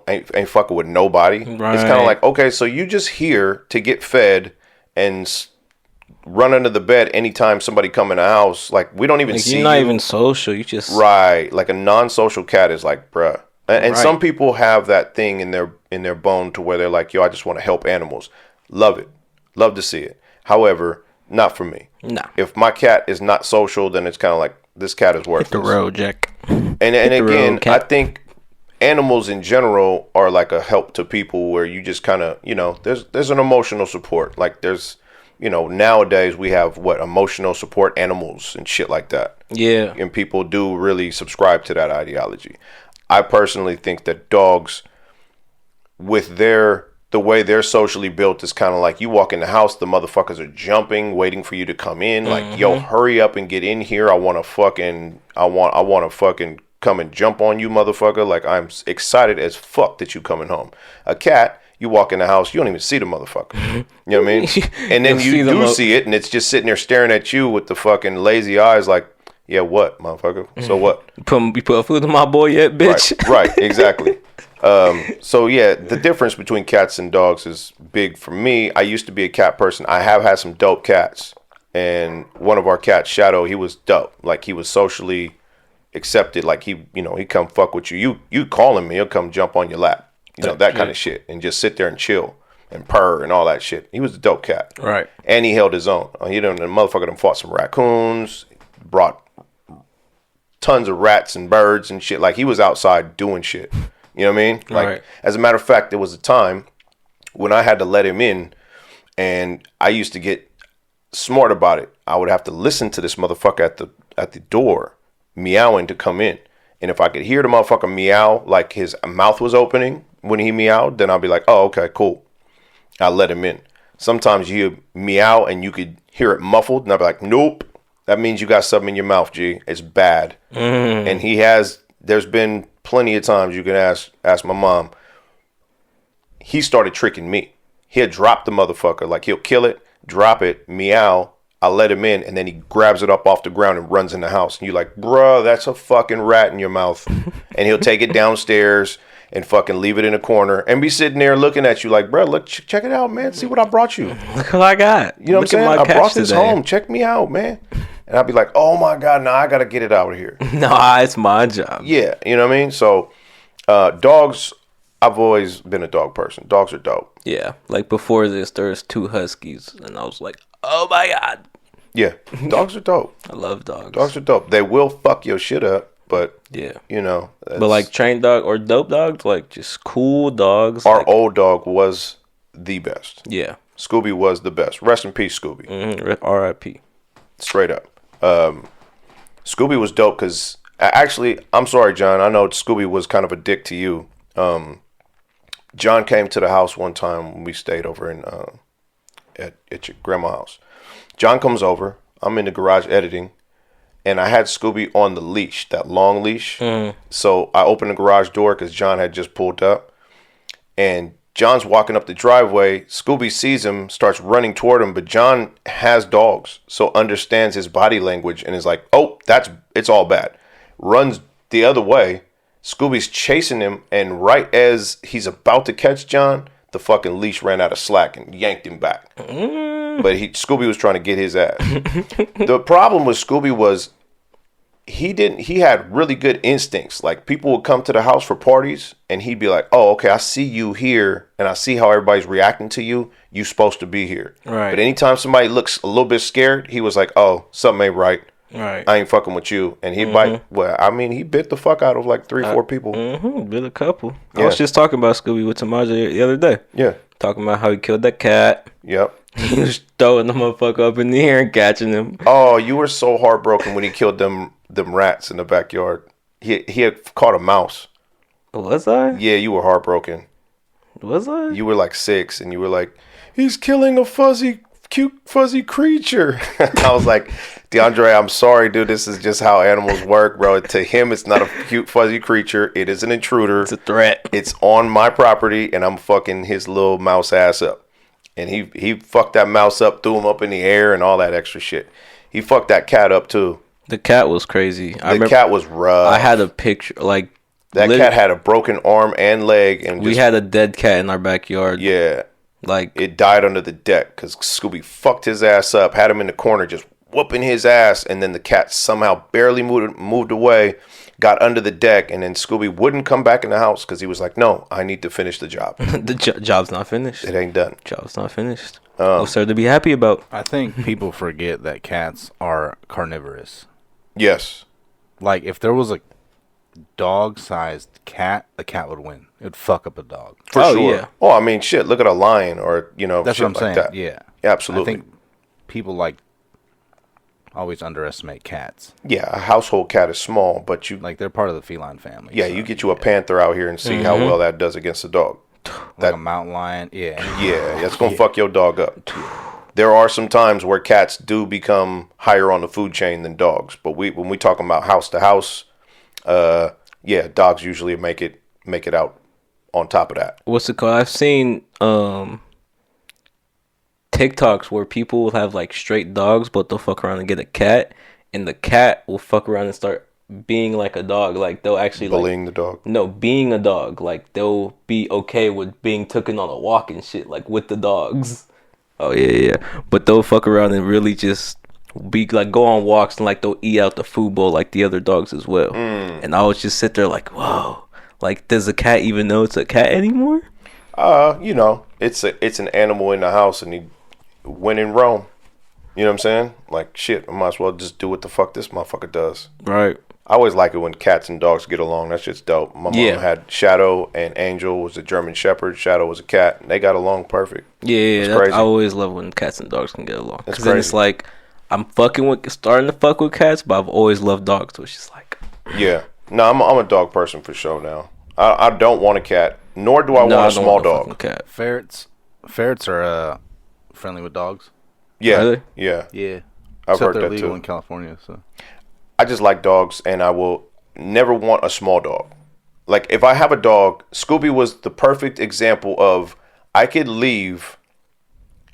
ain't fucking with nobody. It's kind Right. of like, okay, so you just here to get fed and run under the bed anytime somebody come in the house. Like, we don't even Like, see you're not you. even social. You just Right. Like a non-social cat is like, bruh. And Right. some people have that thing in their bone to where they're like, yo, I just want to help animals. Love it. Love to see it. However, not for me. Nah. If my cat is not social, then it's kind of like, this cat is worthless. the road, Jack. And the road, again, I cat. think animals in general are like a help to people where you just kind of, there's an emotional support. Like there's nowadays we have emotional support animals and shit like that. Yeah. And people do really subscribe to that ideology. I personally think that dogs, with the way they're socially built, is kind of like you walk in the house, the motherfuckers are jumping, waiting for you to come in. Like, yo, hurry up and get in here. I want to fucking come and jump on you, motherfucker. Like, I'm excited as fuck that you coming home. A cat, you walk in the house, you don't even see the motherfucker. You know what I mean? And then you do see it, and it's just sitting there staring at you with the fucking lazy eyes, like, yeah, what, motherfucker? So what? You put food in my bowl yet, bitch? Right, exactly. So yeah, the difference between cats and dogs is big for me. I used to be a cat person. I have had some dope cats, and one of our cats, Shadow, he was dope. Like, he was socially accepted. Like, he come fuck with you. You call him, he'll come jump on your lap. That kind of shit, and just sit there and chill and purr and all that shit. He was a dope cat. Right. And he held his own. The motherfucker done fought some raccoons, brought tons of rats and birds and shit. Like, he was outside doing shit. You know what I mean? Like, right. As a matter of fact, there was a time when I had to let him in, and I used to get smart about it. I would have to listen to this motherfucker at the door meowing to come in. And if I could hear the motherfucker meow, like his mouth was opening when he meowed, then I'll be like, oh, okay, cool. I'll let him in. Sometimes you meow and you could hear it muffled, and I'll be like, nope. That means you got something in your mouth, G. It's bad. And there's been plenty of times you can ask my mom. He started tricking me. He'll drop the motherfucker. Like, he'll kill it, drop it, meow. I'll let him in, and then he grabs it up off the ground and runs in the house. And you're like, bruh, that's a fucking rat in your mouth. And he'll take it downstairs and fucking leave it in a corner and be sitting there looking at you like, bruh, look, check it out, man. See what I brought you. Look what I got. You know what I'm saying? I brought this home. Check me out, man. And I'd be like, oh my God, nah, I got to get it out of here. Nah, it's my job. Yeah, you know what I mean? So, dogs, I've always been a dog person. Dogs are dope. Yeah, like before this, there's 2 huskies, and I was like, oh my God. Yeah, dogs are dope. I love dogs. Dogs are dope. They will fuck your shit up, but, yeah. But like trained dog or dope dogs, like just cool dogs. Our old dog was the best. Yeah. Scooby was the best. Rest in peace, Scooby. R.I.P. Straight up. Scooby was dope because, actually, I'm sorry, John. I know Scooby was kind of a dick to you. John came to the house one time when we stayed over in at your grandma's house. John comes over. I'm in the garage editing, and I had Scooby on the leash, that long leash. So I opened the garage door because John had just pulled up, and John's walking up the driveway. Scooby sees him, starts running toward him, but John has dogs, so understands his body language and is like, oh, it's all bad. Runs the other way. Scooby's chasing him, and right as he's about to catch John, the fucking leash ran out of slack and yanked him back. But Scooby was trying to get his ass. The problem with Scooby was he had really good instincts. Like, people would come to the house for parties, and he'd be like, oh, okay, I see you here, and I see how everybody's reacting to you. You supposed to be here. Right. But anytime somebody looks a little bit scared, he was like, oh, something ain't right. Right. I ain't fucking with you. And he'd bite. Well, I mean, he bit the fuck out of like 3-4 people. Bit a couple. Yeah. I was just talking about Scooby with Tamaja the other day. Yeah. Talking about how he killed that cat. Yep. He was throwing the motherfucker up in the air and catching him. Oh, you were so heartbroken when he killed them rats in the backyard. He had caught a mouse. Was I? Yeah, you were heartbroken. Was I? You were like 6, and you were like, he's killing a cute fuzzy creature. I was like, DeAndre, I'm sorry, dude. This is just how animals work, bro. To him, it's not a cute fuzzy creature. It is an intruder. It's a threat. It's on my property, and I'm fucking his little mouse ass up. And he fucked that mouse up, threw him up in the air, and all that extra shit. He fucked that cat up too. The cat was crazy. The cat was rough. I had a picture, like that cat had a broken arm and leg, and we had a dead cat in our backyard. Yeah, like it died under the deck because Scooby fucked his ass up, had him in the corner, just whooping his ass, and then the cat somehow barely moved away, got under the deck, and then Scooby wouldn't come back in the house because he was like, "No, I need to finish the job. The job's not finished. It ain't done. Job's not finished. No sir to be happy about." I think people forget that cats are carnivorous. Yes. Like, if there was a dog-sized cat, the cat would win. It would fuck up a dog. For sure. Yeah. Oh, I mean, shit. Look at a lion, or That's shit what I'm like saying. that. Yeah, Absolutely. I think people always underestimate cats. Yeah, a household cat is small, but you Like they're part of the feline family. yeah, so, you get you a panther out here and see how well that does against a dog. like a mountain lion. Yeah. Yeah, that's gonna fuck your dog up. There are some times where cats do become higher on the food chain than dogs, but when we talking about house to house, yeah, dogs usually make it out on top of that. What's it called? I've seen TikToks where people will have like straight dogs, but they'll fuck around and get a cat, and the cat will fuck around and start being like a dog. Like they'll actually Bullying the dog. No, being a dog. Like they'll be okay with being taken on a walk and shit, like with the dogs. Oh yeah. But they'll fuck around and really just be like go on walks and like they'll eat out the food bowl like the other dogs as well. And I would just sit there like, whoa, like does a cat even know it's a cat anymore? You know, it's an animal in the house, and he went in Rome. You know what I'm saying? Like shit, I might as well just do what the fuck this motherfucker does. Right. I always like it when cats and dogs get along. That shit's dope. My mom had Shadow, and Angel was a German Shepherd. Shadow was a cat, and they got along perfect. Yeah, I always love when cats and dogs can get along. That's Because then it's like I'm starting to fuck with cats, but I've always loved dogs, which is like Yeah. No, I'm a dog person for sure now. I don't want a cat, nor do I want a small dog. Cat. Ferrets are friendly with dogs. Yeah, Are they? yeah. Yeah. I've Except heard they're that legal too. in California, so. I just like dogs, and I will never want a small dog. Like, if I have a dog, Scooby was the perfect example of I could leave,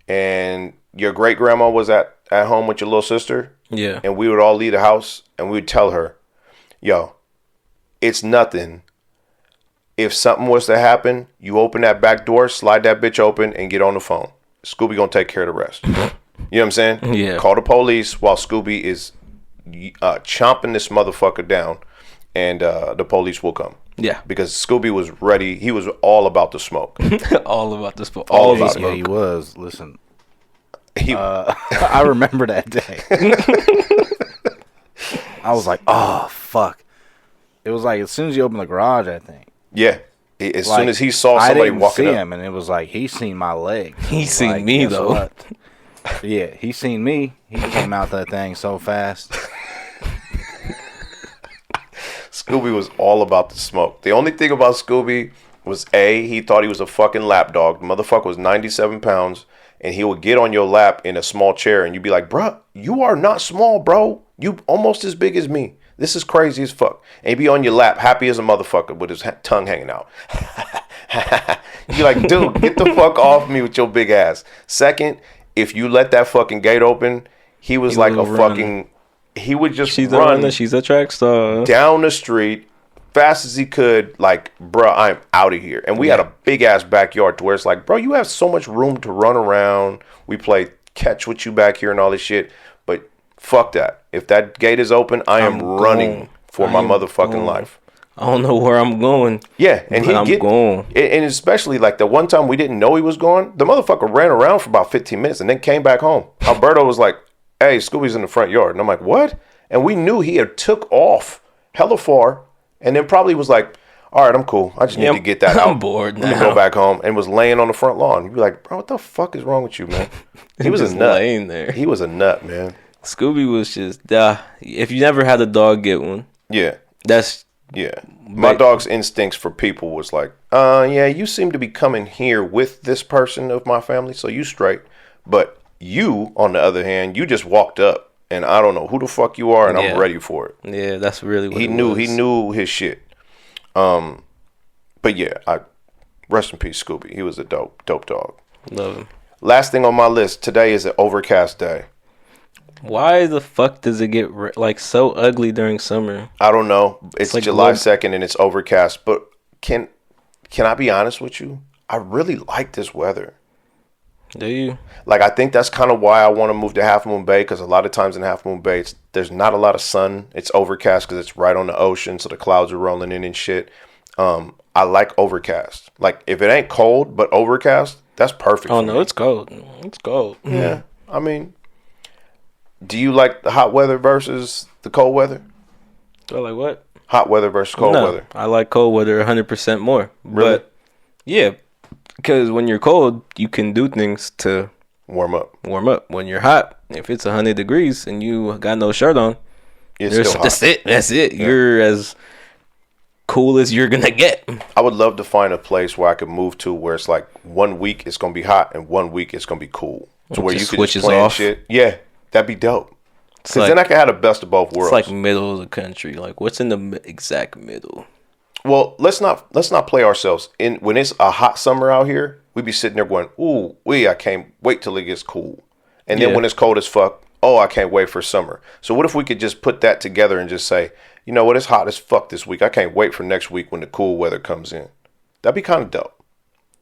and your great grandma was at home with your little sister, Yeah. and we would all leave the house, and we would tell her, yo, it's nothing. If something was to happen, you open that back door, slide that bitch open, and get on the phone. Scooby gonna take care of the rest. You know what I'm saying? Yeah. Call the police while Scooby is chomping this motherfucker down, and the police will come. Yeah. Because Scooby was ready. He was all about the smoke. All about this. All about Yeah, it. he was. Listen, He, I remember that day. I was like, oh, fuck. It was like as soon as you open the garage, I think. yeah. As Like, soon as he saw I somebody didn't walking see up, him, and it was like he seen my leg. He seen Like, me, guess though. what? Yeah, he seen me. He came out that thing so fast. Scooby was all about the smoke. The only thing about Scooby was he thought he was a fucking lap dog. The motherfucker was 97 pounds, and he would get on your lap in a small chair, and you'd be like, bruh, you are not small, bro. You almost as big as me. This is crazy as fuck. And he'd be on your lap, happy as a motherfucker, with his tongue hanging out. You're like, dude, get the fuck off me with your big ass. Second, if you let that fucking gate open, he was like a will fucking... He would just She's a run runner. She's a track star. down the street fast as he could, like, bruh, I'm out of here. And we had a big ass backyard to where it's like, bro, you have so much room to run around. We play catch with you back here and all this shit. But fuck that. If that gate is open, I'm running going. for my I'm motherfucking going. life. I don't know where I'm going. Yeah, and But I'm going. and especially like the one time we didn't know he was gone, the motherfucker ran around for about 15 minutes and then came back home. Alberto was like, hey, Scooby's in the front yard. And I'm like, what? And we knew he had took off hella far and then probably was like, all right, I'm cool. I just need to get that out. I'm bored Let me now. go back home, and was laying on the front lawn. You'd be like, bro, what the fuck is wrong with you, man? He was a Just nut. laying there. He was a nut, man. Scooby was just, if you never had a dog, get one. Yeah. That's, Yeah. My But- dog's instincts for people was like, yeah, you seem to be coming here with this person of my family, so you straight. But you, on the other hand, you just walked up, and I don't know who the fuck you are, and Yeah. I'm ready for it. yeah, that's really what He it knew was. he knew his shit. But yeah, rest in peace, Scooby. He was a dope dog. Love him. Last thing on my list, today is an overcast day. Why the fuck does it get like so ugly during summer? I don't know. It's like July low- 2nd and it's overcast, but can I be honest with you? I really like this weather. Do you? Like, I think that's kind of why I want to move to Half Moon Bay, because a lot of times in Half Moon Bay, there's not a lot of sun. It's overcast because it's right on the ocean, so the clouds are rolling in and shit. I like overcast. Like, if it ain't cold but overcast, that's perfect. Oh for no, me. it's cold. It's cold. Yeah. I mean, do you like the hot weather versus the cold weather? So like what? Hot weather versus cold No, weather. I like cold weather 100% more. Really? But yeah, because when you're cold, you can do things to Warm up. Warm up. When you're hot, if it's 100 degrees and you got no shirt on, It's still hot. That's it. Yeah. You're as cool as you're gonna get. I would love to find a place where I could move to where it's like 1 week it's gonna be hot and 1 week it's gonna be cool. So where you could just plan off. Shit. Yeah, that'd be dope. Because like, then I can have the best of both worlds. It's like middle of the country. Like what's in the exact middle? Well, let's not play ourselves. When it's a hot summer out here, we be sitting there going, "Ooh, I can't wait till it gets cool." And then when it's cold as fuck, oh, I can't wait for summer. So what if we could just put that together and just say, you know what, it's hot as fuck this week. I can't wait for next week when the cool weather comes in. That'd be kind of dope.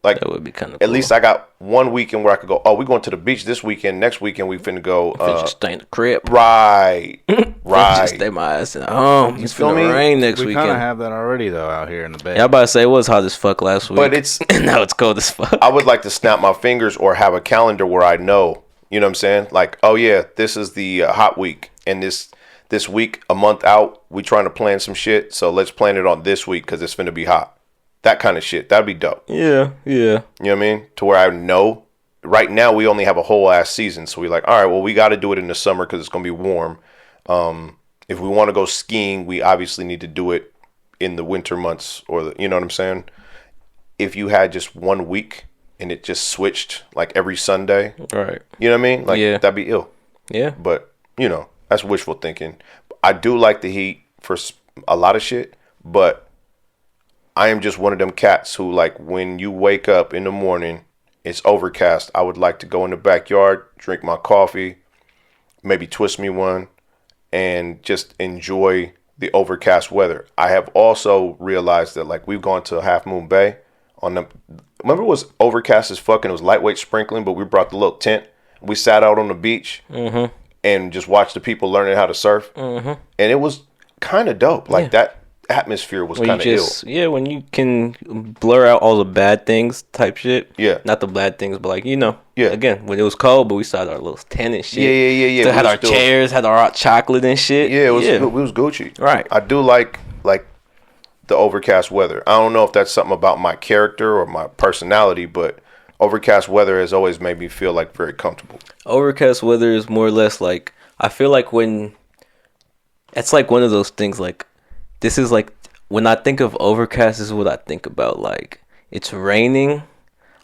Like that would be kind of. At cool. Least I got 1 weekend where I could go. Oh, we going to the beach this weekend. Next weekend we finna go. Just stay in the crib. Right, right. Just stay my ass at home. It's finna rain next weekend. We kind of have that already though out here in the bay. Yeah, I'm about to say it was hot as fuck last week, but it's now it's cold as fuck. I would like to snap my fingers or have a calendar where I know. You know what I'm saying? Like, oh yeah, this is the hot week, and this week a month out, we trying to plan some shit. So let's plan it on this week because it's finna be hot. That kind of shit. That'd be dope. Yeah, yeah. You know what I mean? To where I know. Right now, we only have a whole ass season. So we're like, all right, well, we got to do it in the summer because it's going to be warm. If we want to go skiing, we obviously need to do it in the winter months you know what I'm saying? If you had just 1 week and it just switched like every Sunday. Right. You know what I mean? Like, that'd be ill. Yeah. But, you know, that's wishful thinking. I do like the heat for a lot of shit, but I am just one of them cats who, like, when you wake up in the morning, it's overcast. I would like to go in the backyard, drink my coffee, maybe twist me one, and just enjoy the overcast weather. I have also realized that, like, we've gone to Half Moon Bay remember it was overcast as fuck and it was lightweight sprinkling, but we brought the little tent. We sat out on the beach and just watched the people learning how to surf. And it was kind of dope. Like, that atmosphere was kind of ill. Yeah, when you can blur out all the bad things type shit. Yeah. Not the bad things, but like, you know. Yeah. Again, when it was cold, but we started our little tent and shit. Yeah. Still had our chairs, had our hot chocolate and shit. Yeah, it was Gucci. Right. I do like the overcast weather. I don't know if that's something about my character or my personality, but overcast weather has always made me feel like very comfortable. Overcast weather is more or less like, I feel like when, it's like one of those things like, this is like, when I think of overcast, this is what I think about. Like, it's raining,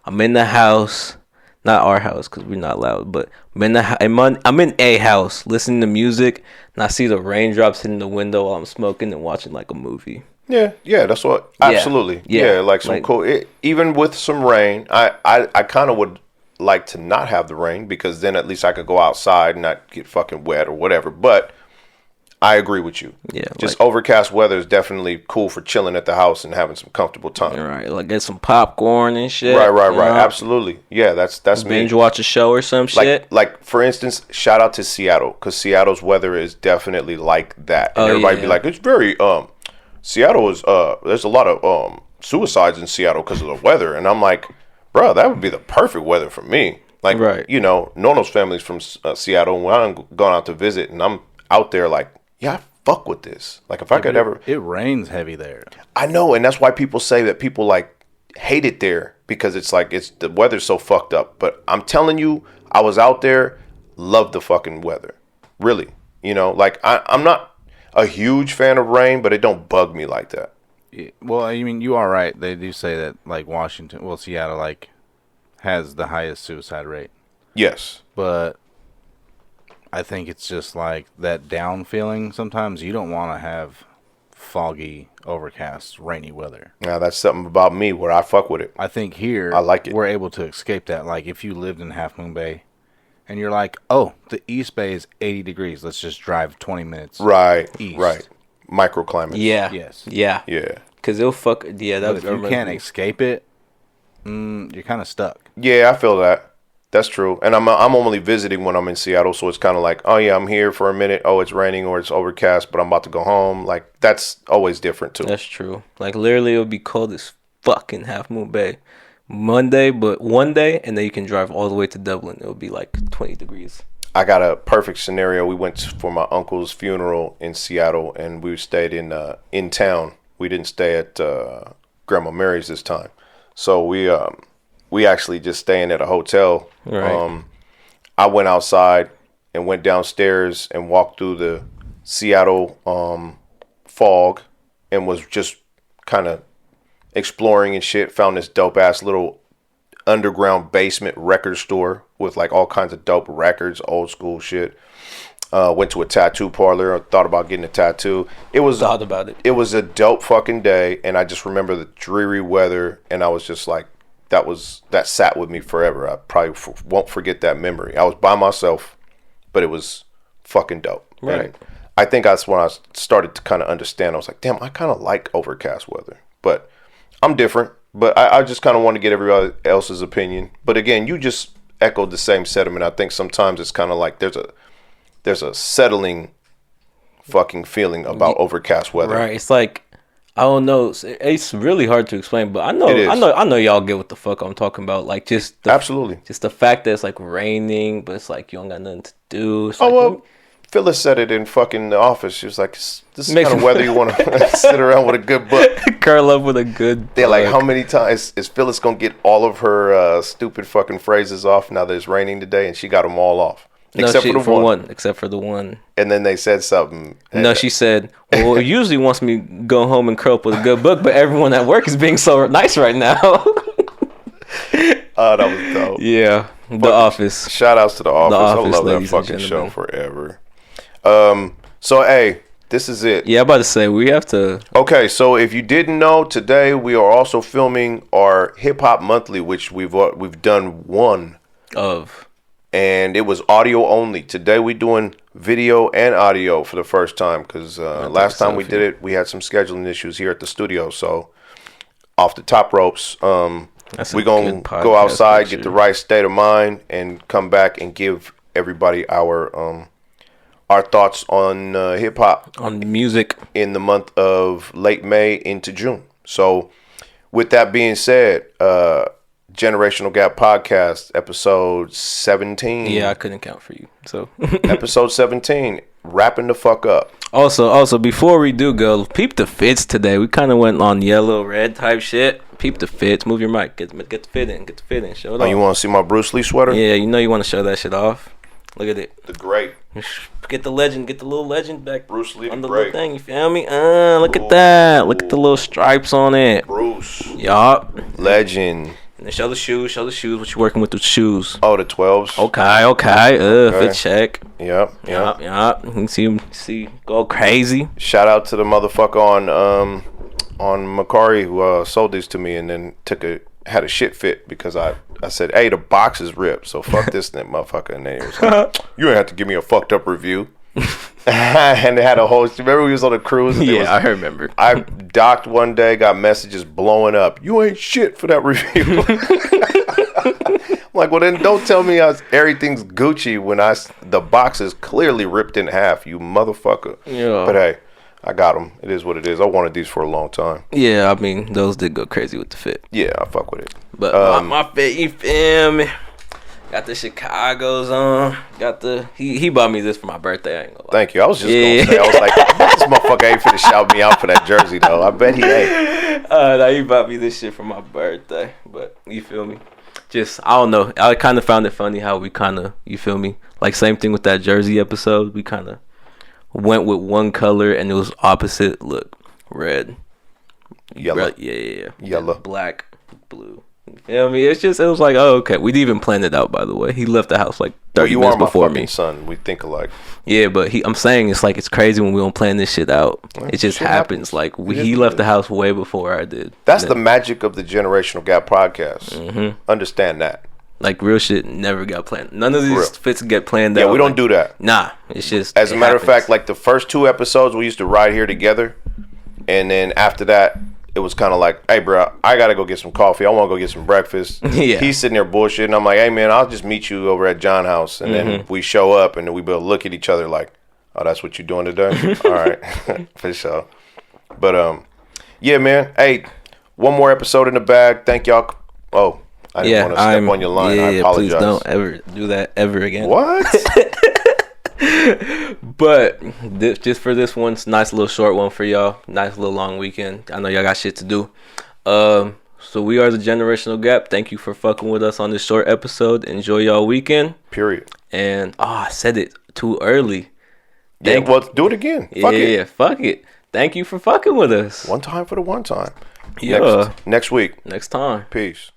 I'm in the house, not our house because we're not loud, but I'm in a house listening to music, and I see the raindrops hitting the window while I'm smoking and watching like a movie. Yeah, that's what. Absolutely, yeah. Like some cool. Even with some rain, I kind of would like to not have the rain because then at least I could go outside and not get fucking wet or whatever. But I agree with you. Yeah, just overcast weather is definitely cool for chilling at the house and having some comfortable time. Right, like get some popcorn and shit. Right. Absolutely, yeah. That's me. Binge watch a show or some shit. Like for instance, shout out to Seattle because Seattle's weather is definitely like that. And everybody be like, it's very Seattle is there's a lot of suicides in Seattle because of the weather, and I'm like, bro, that would be the perfect weather for me. Like, you know, Nono's family's from Seattle, and when I'm going out to visit, and I'm out there like, yeah, I fuck with this. Like, if I could ever, it rains heavy there. I know, and that's why people say that people like hate it there because it's like the weather's so fucked up. But I'm telling you, I was out there, loved the fucking weather, really. You know, like I'm not a huge fan of rain, but it don't bug me like that. Yeah, well, I mean, you are right. They do say that, like, Seattle, like, has the highest suicide rate. Yes. But I think it's just, like, that down feeling sometimes. You don't want to have foggy, overcast, rainy weather. Now, that's something about me where I fuck with it. I think here, I like it. We're able to escape that. Like, if you lived in Half Moon Bay, and you're like, oh, the East Bay is 80 degrees. Let's just drive 20 minutes. East. Right. Microclimates. Yeah. Yes. Yeah. Because it'll fuck. Yeah. But if you can't escape it, you're kind of stuck. Yeah, I feel that. That's true. And I'm only visiting when I'm in Seattle, so it's kind of like, oh yeah, I'm here for a minute. Oh, it's raining or it's overcast, but I'm about to go home. Like, that's always different too. That's true. Like, literally, it'll be cold as fuck in Half Moon Bay Monday, but one day, and then you can drive all the way to Dublin. It'll be like 20 degrees. I got a perfect scenario. We went for my uncle's funeral in Seattle, and we stayed in town. We didn't stay at Grandma Mary's this time, so we actually just staying at a hotel. Right. I went outside and went downstairs and walked through the Seattle fog and was just kind of exploring and shit. Found this dope ass little underground basement record store with like all kinds of dope records, old school shit. Went to a tattoo parlor. I thought about getting a tattoo. It was Thought about it. It was a dope fucking day, and I just remember the dreary weather, and I was just like, that sat with me forever. I probably won't forget that memory. I was by myself, but it was fucking dope. Right. And I think that's when I started to kind of understand. I was like, damn, I kind of like overcast weather, but I'm different. But I just kind of want to get everybody else's opinion. But again, you just echoed the same sentiment. I think sometimes it's kind of like there's a settling fucking feeling about overcast weather. Right. It's like, I don't know. It's really hard to explain, but I know y'all get what the fuck I'm talking about. Like Absolutely. Just the fact that it's like raining, but it's like you don't got nothing to do. It's Phyllis said it in fucking The Office. She was like, this is the kind of weather you want to sit around with a good book. Curl up with a good They're like, book. how many times is Phyllis going to get all of her stupid fucking phrases off now that it's raining today? And she got them all off. Except for the one. Except for the one. And then they said something. No, she said, well, it usually wants me to go home and curl up with a good book, but everyone at work is being so nice right now. Oh, that was dope. Yeah. The Office. Shout outs to The Office. I love that ladies and fucking show gentlemen. forever. So, hey, this is it. Yeah, I'm about to say, we have to... Okay, so if you didn't know, today we are also filming our Hip Hop Monthly, which we've done one Of... and it was audio only. Today we're doing video and audio for the first time because last time we did it, we had some scheduling issues here at the studio. So off the top ropes, we're going to go outside, get the right state of mind, and come back and give everybody our thoughts on hip-hop. On music. In the month of late May into June. So with that being said, Generational Gap Podcast, episode 17. Yeah, I couldn't count for you. So Episode 17, wrapping the fuck up. Also, before we do go, peep the fits today. We kind of went on yellow, red type shit. Peep the fits. Move your mic. Get the fit in. Get the fit in. Show it off. You want to see my Bruce Lee sweater? Yeah, you know you want to show that shit off. Look at it. The great. Get the legend. Get the little legend back. Bruce Lee on the great. little thing. You feel me? Look at that. Look at the little stripes on it. Bruce. Yup. Legend. And then show the shoes. Show the shoes. What you working with the shoes? Oh, the 12s. Okay. Fit check. Yep. You can see, go crazy. Shout out to the motherfucker on Macari who sold these to me and then had a shit fit because I said, hey, the box is ripped, so fuck this motherfucker. And then he was like, you ain't have to give me a fucked up review. And they had a whole, remember we was on a cruise? Yeah, I remember. I docked one day, got messages blowing up. You ain't shit for that review. I'm like, well then don't tell me everything's Gucci when the box is clearly ripped in half, you motherfucker. Yeah. But hey, I got them. It is what it is. I wanted these for a long time. Yeah, I mean, those did go crazy with the fit. Yeah, I fuck with it. But my fit, you feel me? Got the Chicago's on. Got the he bought me this for my birthday. I ain't gonna lie. Thank you. I was just gonna say, I was like, I bet this motherfucker ain't finna shout me out for that jersey though. I bet he ain't. No, he bought me this shit for my birthday. But you feel me? Just I don't know. I kind of found it funny how we kind of, you feel me? Like same thing with that jersey episode. We kind of went with one color and it was opposite. Look, red, yellow, red, yeah, yellow, black, blue. You feel me? It was like, oh, okay. We'd even planned it out, by the way. He left the house like 30 minutes before me. Son, we think alike. Yeah, but I'm saying it's like it's crazy when we don't plan this shit out. It just happens. Like he left the house way before I did. That's the magic of the Generational Gap Podcast. Mm-hmm. Understand that. Like real shit never got planned. None of these fits get planned out. Yeah, we don't do that. Nah, it's just. As a matter of fact, like the first 2 episodes, we used to ride here together, and then after that, it was kind of like, hey, bro, I got to go get some coffee. I want to go get some breakfast. Yeah. He's sitting there bullshitting. I'm like, hey, man, I'll just meet you over at John's house. And then we show up, and then we both look at each other like, oh, that's what you're doing today? All right. For sure. But, yeah, man. Hey, one more episode in the bag. Thank y'all. Oh, I didn't want to step on your line. I apologize. Please don't ever do that ever again. What? But just for this one, it's a nice little short one for y'all. Nice little long weekend. I know y'all got shit to do. So we are the Generational Gap. Thank you for fucking with us on this short episode. Enjoy y'all weekend. Period. And I said it too early. Yeah, well, do it again. Fuck it. Yeah, fuck it. Thank you for fucking with us. One time for the one time. Yeah. Next week. Next time. Peace.